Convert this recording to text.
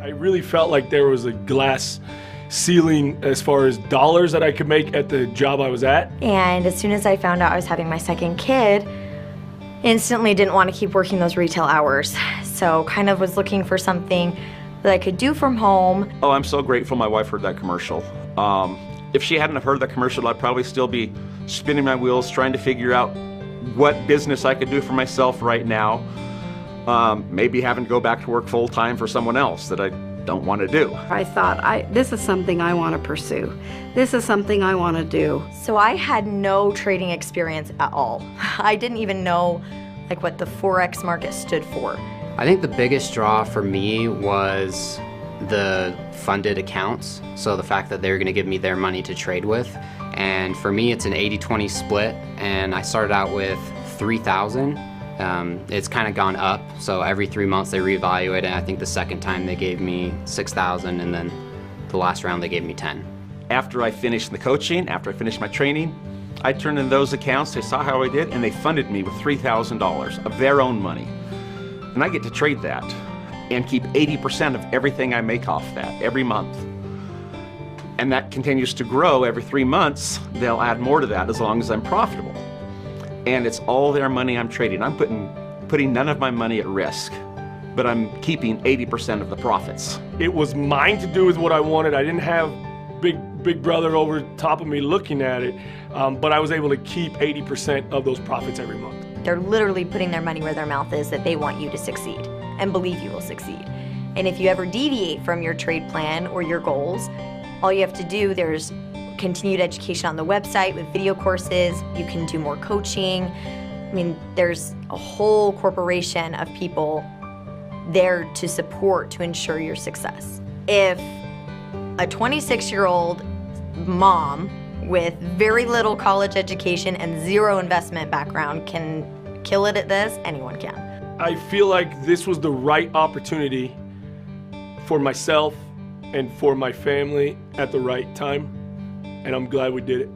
I really felt like there was a glass ceiling as far as dollars that I could make at the job I was at. And as soon as I found out I was having my second kid, instantly didn't want to keep working those retail hours. So kind of was looking for something that I could do from home. Oh, I'm so grateful my wife heard that commercial. If she hadn't have heard that commercial, I'd probably still be spinning my wheels trying to figure out what business I could do for myself right now. Maybe having to go back to work full-time for someone else that I don't want to do. I thought, this is something I want to pursue. This is something I want to do. So I had no trading experience at all. I didn't even know like what the Forex market stood for. I think the biggest draw for me was the funded accounts. So the fact that they're going to give me their money to trade with. And for me, it's an 80-20 split. And I started out with 3,000. It's kind of gone up. So every 3 months they reevaluate it. And I think the second time they gave me 6,000, and then the last round they gave me 10. After I finished the coaching, after I finished my training, I turned in those accounts, they saw how I did, and they funded me with $3,000 of their own money. And I get to trade that and keep 80% of everything I make off that every month. And that continues to grow every 3 months. They'll add more to that as long as I'm profitable. And it's all their money I'm trading. I'm putting none of my money at risk, but I'm keeping 80% of the profits. It was mine to do with what I wanted. I didn't have big brother over top of me looking at it, but I was able to keep 80% of those profits every month. They're literally putting their money where their mouth is, that they want you to succeed and believe you will succeed. And if you ever deviate from your trade plan or your goals, all you have to do, there's continued education on the website with video courses. You can do more coaching. I mean, there's a whole corporation of people there to support, to ensure your success. If a 26-year-old mom with very little college education and zero investment background can kill it at this, anyone can. I feel like this was the right opportunity for myself and for my family at the right time, and I'm glad we did it.